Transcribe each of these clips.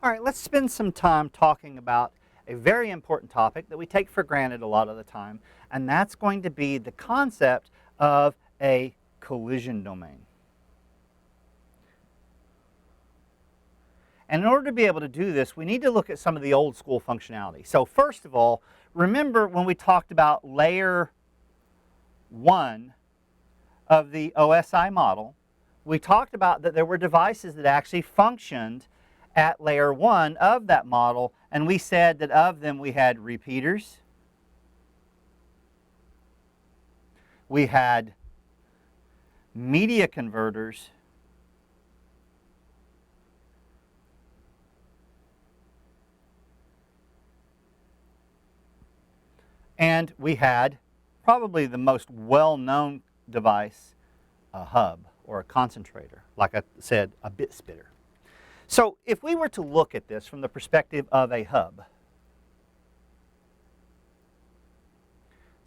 All right, let's spend some time talking about a very important topic that we take for granted a lot of the time, and that's going to be the concept of a collision domain. And in order to be able to do this, we need to look at some of the old school functionality. So first of all, remember when we talked about layer 1 of the OSI model, we talked about that there were devices that actually functioned at layer 1 of that model, and we said that of them we had repeaters, we had media converters, and we had probably the most well-known device, a hub or a concentrator, like I said, a bit splitter. So if we were to look at this from the perspective of a hub,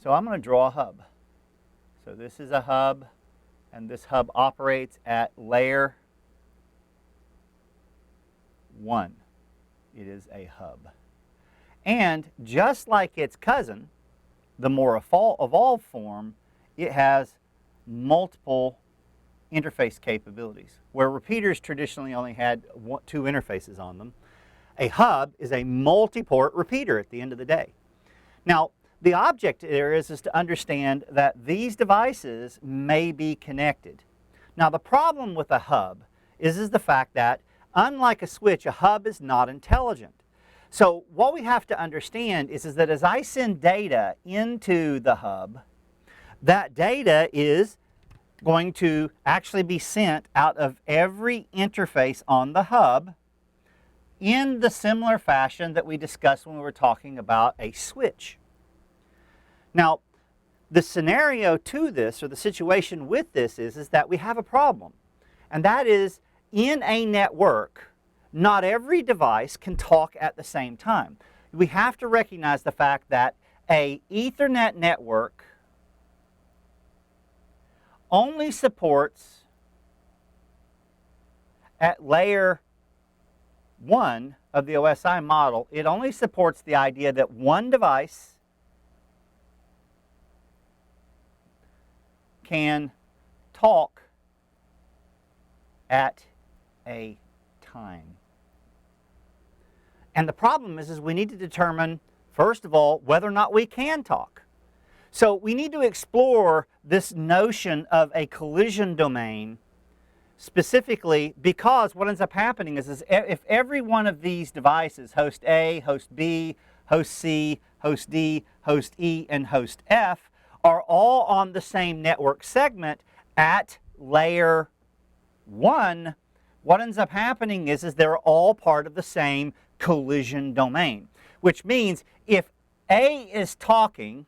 so I'm going to draw a hub. So this is a hub, and this hub operates at layer 1. It is a hub. And just like its cousin, the more evolved form, it has multiple interface capabilities. Where repeaters traditionally only had two interfaces on them, a hub is a multi-port repeater at the end of the day. Now, the object there is to understand that these devices may be connected. Now, the problem with a hub is the fact that, unlike a switch, a hub is not intelligent. So what we have to understand is that as I send data into the hub, that data is going to actually be sent out of every interface on the hub in the similar fashion that we discussed when we were talking about a switch. Now, the scenario to this, or the situation with this, is that we have a problem. And that is, in a network, not every device can talk at the same time. We have to recognize the fact that an Ethernet network only supports, at layer 1 of the OSI model, it only supports the idea that one device can talk at a time. And the problem is we need to determine, first of all, whether or not we can talk. So we need to explore this notion of a collision domain specifically because what ends up happening is if every one of these devices, host A, host B, host C, host D, host E, and host F, are all on the same network segment at layer 1, what ends up happening is they're all part of the same collision domain, which means if A is talking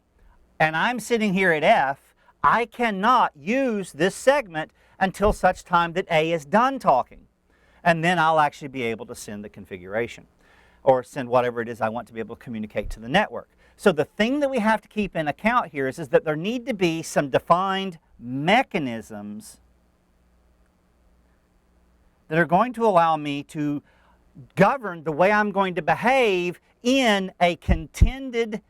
and I'm sitting here at F, I cannot use this segment until such time that A is done talking. And then I'll actually be able to send the configuration or send whatever it is I want to be able to communicate to the network. So the thing that we have to keep in account here is that there need to be some defined mechanisms that are going to allow me to govern the way I'm going to behave in a contended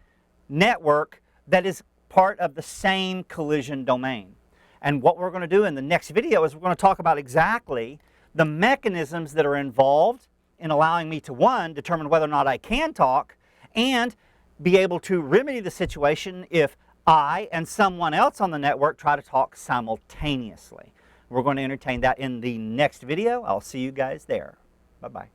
network that is part of the same collision domain. And what we're going to do in the next video is we're going to talk about exactly the mechanisms that are involved in allowing me to, one, determine whether or not I can talk, and be able to remedy the situation if I and someone else on the network try to talk simultaneously. We're going to entertain that in the next video. I'll see you guys there. Bye-bye.